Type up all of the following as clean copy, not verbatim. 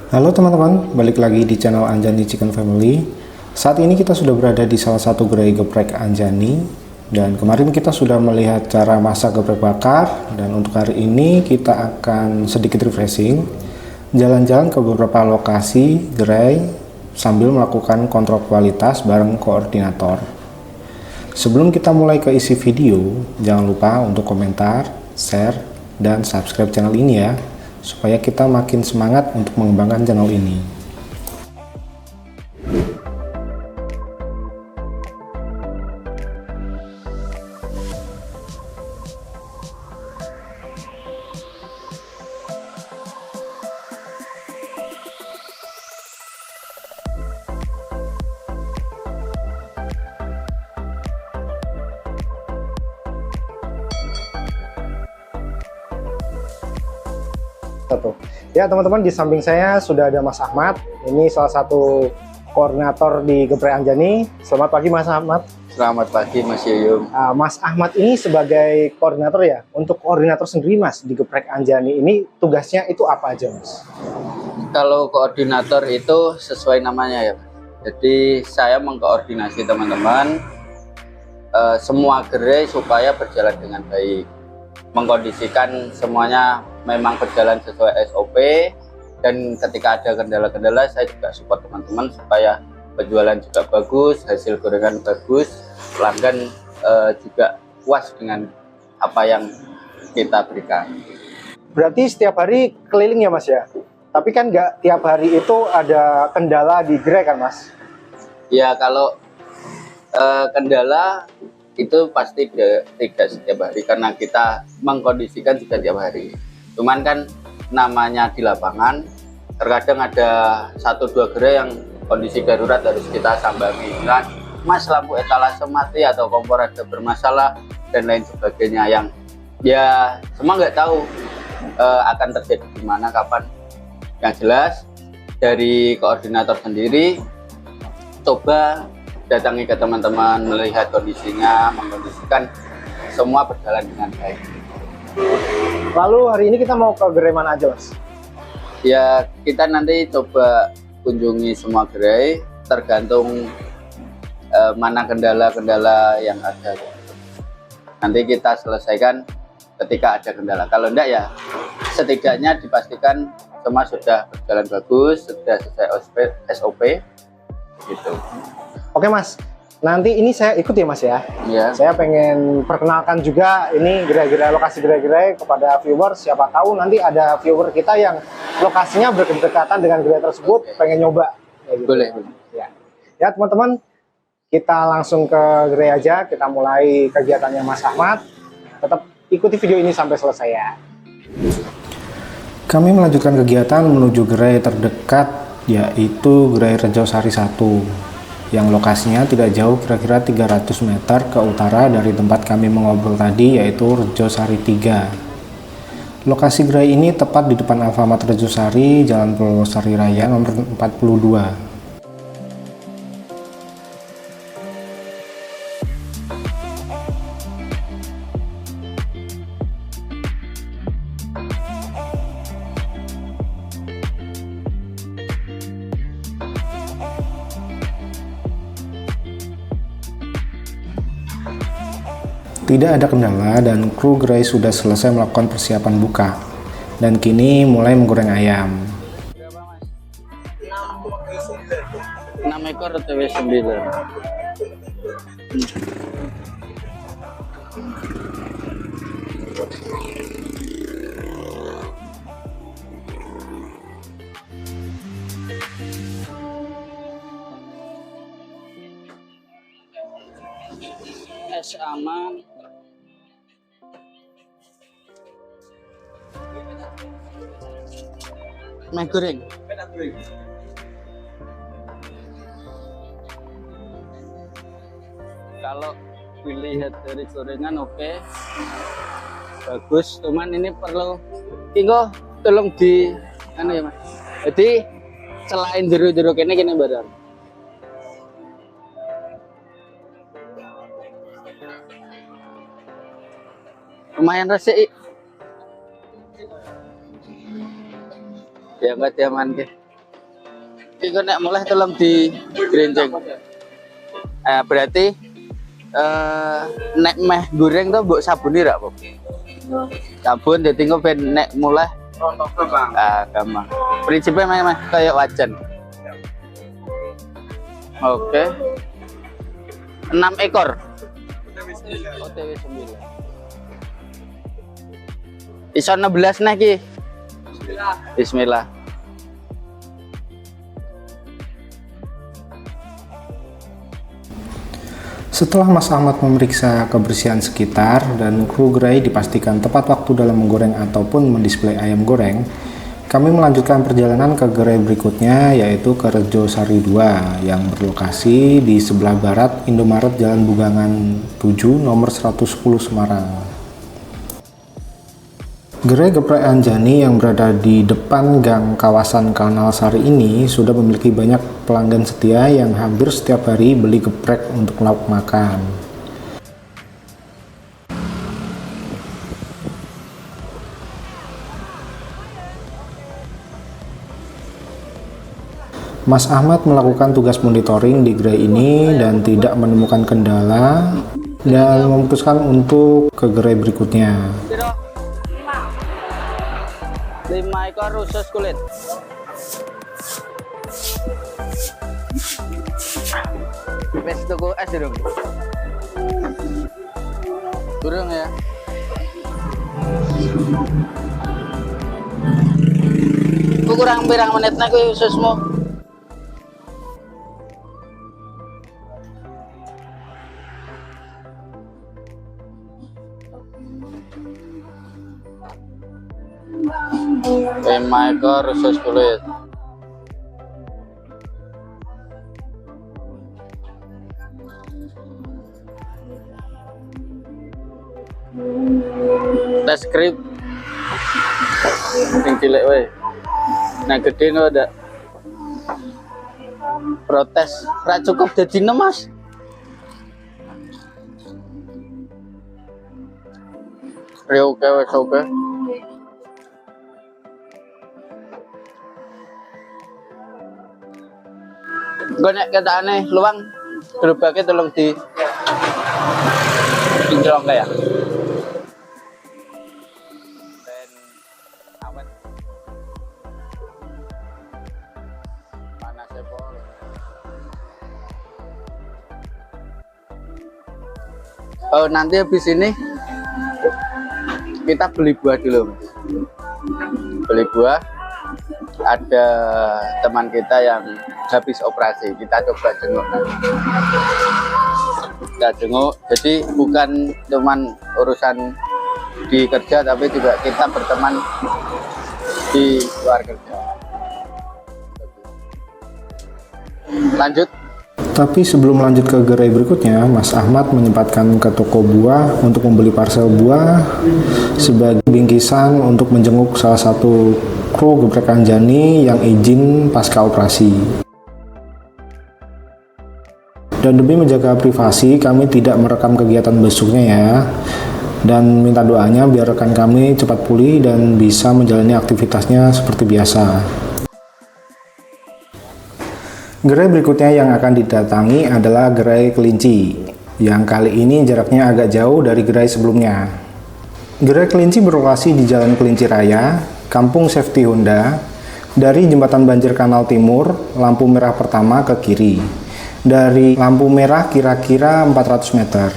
Halo teman-teman, balik lagi di channel Anjani Chicken Family. Saat ini kita sudah berada di salah satu gerai geprek Anjani. Dan kemarin kita sudah melihat cara masak geprek bakar. Dan untuk hari ini kita akan sedikit refreshing, jalan-jalan ke beberapa lokasi gerai sambil melakukan kontrol kualitas bareng koordinator. Sebelum kita mulai ke isi video, jangan lupa untuk komentar, share, dan subscribe channel ini ya, supaya kita makin semangat untuk mengembangkan channel ini. Ya teman-teman, di samping saya sudah ada Mas Ahmad. Ini salah satu koordinator di Geprek Anjani. Selamat pagi Mas Ahmad. Selamat pagi Mas Yuyung. Mas Ahmad ini sebagai koordinator ya. Untuk koordinator sendiri Mas di Geprek Anjani ini tugasnya itu apa aja Mas? Kalau koordinator itu sesuai namanya ya. Jadi saya mengkoordinasi teman-teman semua gerai supaya berjalan dengan baik. Mengkondisikan semuanya memang berjalan sesuai SOP, dan ketika ada kendala-kendala saya juga support teman-teman supaya penjualan juga bagus, hasil gorengan bagus, pelanggan juga puas dengan apa yang kita berikan. Berarti setiap hari keliling ya Mas ya? Tapi kan nggak tiap hari itu ada kendala di gerai kan Mas? Ya kalau kendala itu pasti tidak setiap hari karena kita mengkondisikan juga tiap hari. Cuman kan namanya di lapangan, terkadang ada 1-2 gerai yang kondisi darurat harus kita sambangi kan, Mas lampu etalase mati atau kompor ada bermasalah dan lain sebagainya, yang ya semua nggak tahu akan terjadi di mana kapan. Yang jelas dari koordinator sendiri coba datangi ke teman-teman, melihat kondisinya, mengkondisikan semua berjalan dengan baik. Lalu hari ini kita mau ke gerai mana aja Mas? Ya kita nanti coba kunjungi semua gerai, tergantung mana kendala-kendala yang ada. Nanti kita selesaikan ketika ada kendala. Kalau enggak ya setidaknya dipastikan semua sudah berjalan bagus, sudah sesuai SOP gitu. Oke Mas, nanti ini saya ikut ya Mas ya. Ya. Saya pengen perkenalkan juga ini gerai-gerai, lokasi gerai-gerai kepada viewer. Siapa tahu nanti ada viewer kita yang lokasinya berdekatan dengan gerai tersebut, pengen nyoba. Ya, gitu. Boleh. Ya teman-teman, kita langsung ke gerai aja. Kita mulai kegiatannya Mas Ahmad. Tetap ikuti video ini sampai selesai ya. Kami melanjutkan kegiatan menuju gerai terdekat, yaitu Gerai Rejosari 1. Yang lokasinya tidak jauh, kira-kira 300 meter ke utara dari tempat kami mengobrol tadi, yaitu Rejosari 3. Lokasi gerai ini tepat di depan Alfamart Rejosari, Jalan Purwosari Raya nomor 42. Tidak ada kendala dan kru gerai sudah selesai melakukan persiapan buka. Dan kini mulai menggoreng ayam. Berapa Mas? 6 ekor TW 9. Es aman. Mie goreng. Kalau dilihat dari gorengan oke, bagus. Cuman ini perlu tinggal tolong di anu ya Mas. Jadi selain jeruk-jeruk ini gini barang. Lumayan resik. Ya nggak tiaman ke. Iku nek mulai tolong di gerincing. Berarti nek meh goreng tuh mbok sabuni ra, Pop? Sabun dadi engko ben nek mulai gampang. Prinsipnya meh kayak wajan. Oke. 6 ekor. OTW 9. Iso 16 nek iki. Bismillah. Setelah Mas Ahmad memeriksa kebersihan sekitar dan kru gerai dipastikan tepat waktu dalam menggoreng ataupun mendisplay ayam goreng, kami melanjutkan perjalanan ke gerai berikutnya, yaitu ke Rejo Sari 2 yang berlokasi di sebelah barat Indomaret Jalan Bugangan 7 nomor 110 Semarang. Gerai Geprek Anjani yang berada di depan gang kawasan Kanal Sari ini sudah memiliki banyak pelanggan setia yang hampir setiap hari beli geprek untuk lauk makan. Mas Ahmad melakukan tugas monitoring di gerai ini dan tidak menemukan kendala dan memutuskan untuk ke gerai berikutnya. 5 ekor usus kulit. Wes tuku es durung? Durung ya? Ku kurang pirang menitnya kuwi ususmu? Lima ekor usus kulit. Tes skrip sing cilik wae. Nah gede no ada protes ra cukup dadi 6 Mas. Oke wes oke. Gue nek ketane luang gerobaknya tolong di pinjol ya. Dan awet panas pol. Oh nanti habis ini kita beli buah dulu, Mas. Beli buah. Ada teman kita yang habis operasi, kita coba jenguk. Kita jenguk, jadi bukan cuman urusan di kerja, tapi juga kita berteman di luar kerja. Lanjut. Tapi sebelum lanjut ke gerai berikutnya, Mas Ahmad menyempatkan ke toko buah untuk membeli parsel buah sebagai bingkisan untuk menjenguk salah satu kru Geprek Anjani yang izin pasca operasi. Dan demi menjaga privasi, kami tidak merekam kegiatan besoknya ya. Dan minta doanya biar rekan kami cepat pulih dan bisa menjalani aktivitasnya seperti biasa. Gerai berikutnya yang akan didatangi adalah Gerai Kelinci, yang kali ini jaraknya agak jauh dari gerai sebelumnya. Gerai Kelinci berlokasi di Jalan Kelinci Raya, Kampung Safety Honda, dari Jembatan Banjir Kanal Timur, lampu merah pertama ke kiri. Dari lampu merah kira-kira 400 meter.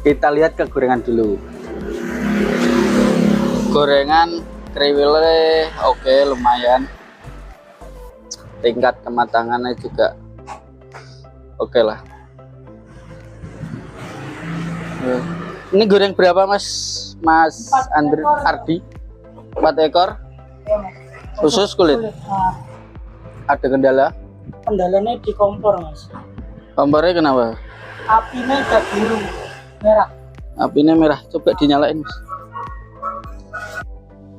Kita lihat ke gorengan dulu. Gorengan kriwilnya oke, lumayan. Tingkat kematangannya juga oke lah. Ini goreng berapa Mas Andre Ardi? 4 ekor? Khusus kulit? Ada kendala? Kendalanya di kompor Mas. Kompornya kenapa? Apinya udah biru merah. Apinya merah, coba dinyalain Mas.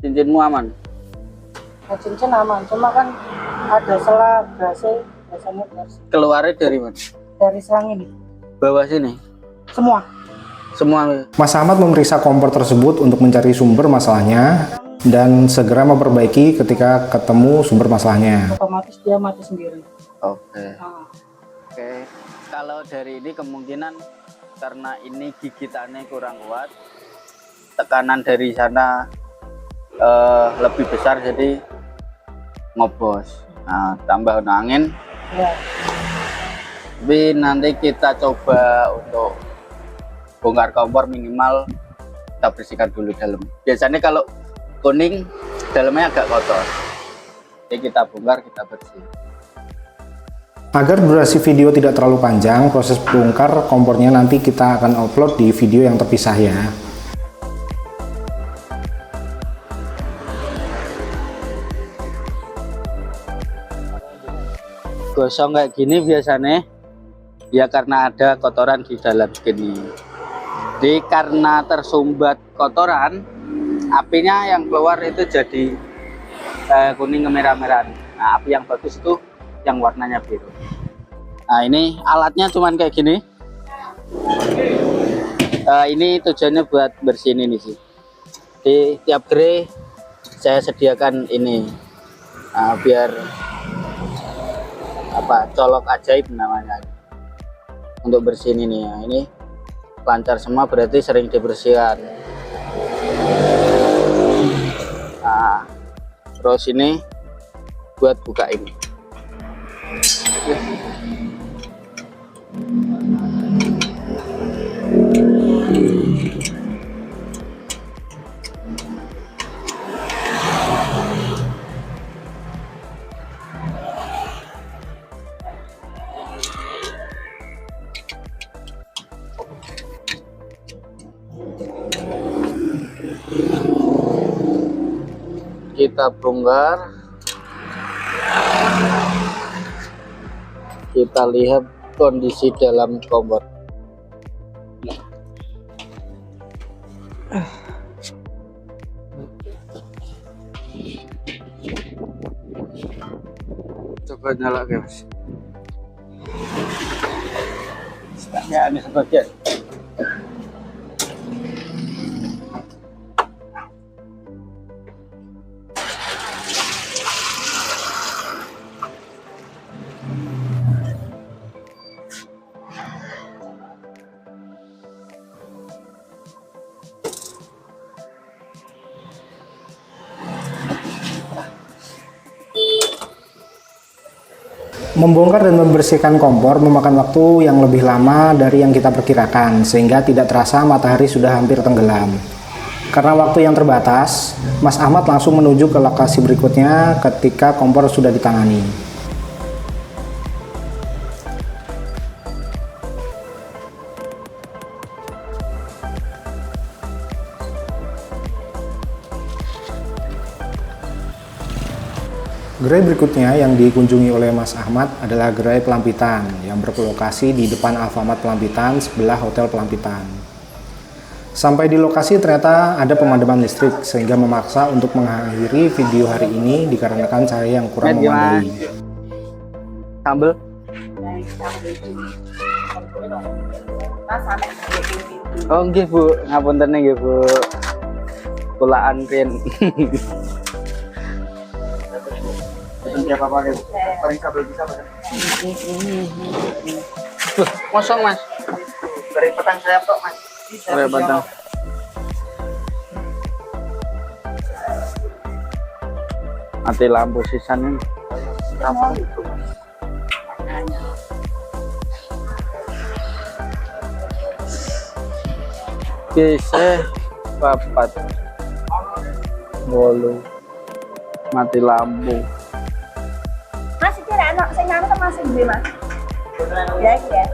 Cincinmu aman? Nah, cincin aman, cuma kan ada selah gasnya biasanya gas. Keluarnya dari mana? Dari selang ini. Bawah sini? Semua. semua. Mas Ahmad memeriksa kompor tersebut untuk mencari sumber masalahnya dan segera memperbaiki ketika ketemu sumber masalahnya. Otomatis dia mati sendiri. Oke. Nah, Oke. Kalau dari ini kemungkinan karena ini gigitannya kurang kuat, tekanan dari sana lebih besar jadi ngobos. Nah, tambah angin. ya. Tapi nanti kita coba untuk bongkar kompor minimal kita bersihkan dulu dalam. Biasanya kalau kuning dalamnya agak kotor. Jadi kita bongkar, kita bersih. Agar durasi video tidak terlalu panjang, proses bongkar kompornya nanti kita akan upload di video yang terpisah ya. Gosong kayak gini biasanya ya karena ada kotoran di dalam gini. Jadi karena tersumbat kotoran, apinya yang keluar itu jadi kuning kemerah-merahan. Nah, api yang bagus itu yang warnanya biru. Nah, ini alatnya cuman kayak gini. Ini tujuannya buat bersihin ini sih. Di tiap gerai saya sediakan ini biar colok ajaib namanya untuk bersihin ini ya. Ini lancar semua berarti sering dibersihkan. Nah, terus ini buat buka ini. Kita bongkar, kita lihat kondisi dalam kompor. Coba nyala guys. Ya, ini sebagian. Membongkar dan membersihkan kompor memakan waktu yang lebih lama dari yang kita perkirakan, sehingga tidak terasa matahari sudah hampir tenggelam. Karena waktu yang terbatas, Mas Ahmad langsung menuju ke lokasi berikutnya ketika kompor sudah ditangani. Gerai berikutnya yang dikunjungi oleh Mas Ahmad adalah gerai Pelampitan yang berlokasi di depan Alfamart Pelampitan sebelah Hotel Pelampitan. Sampai di lokasi ternyata ada pemadaman listrik sehingga memaksa untuk mengakhiri video hari ini dikarenakan cahaya yang kurang memadai. Sambel. Oh nggih Bu, ngapunten nggih Bu. Kula antrin. Siapa pakai paling kabel bisa Mas? Kosong Mas. Dari petang saya tok Mas. Dari petang. Mati lampu sisan ini. Bisa papat. Bolu. Mati lampu. Mas iki rek enak sing nyantem Mas ndi Mas? Ya iki ya.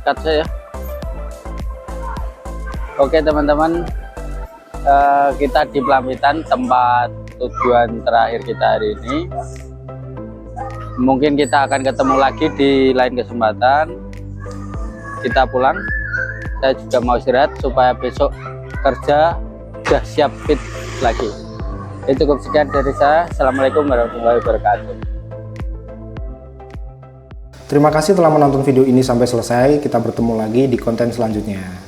Cut saya. Oke teman-teman, kita di Pelampitan, tempat tujuan terakhir kita hari ini. Mungkin kita akan ketemu lagi di lain kesempatan. Kita pulang. Saya juga mau istirahat supaya besok kerja sudah siap fit lagi. Itu cukup sekian dari saya. Assalamualaikum warahmatullahi wabarakatuh. Terima kasih telah menonton video ini sampai selesai. Kita bertemu lagi di konten selanjutnya.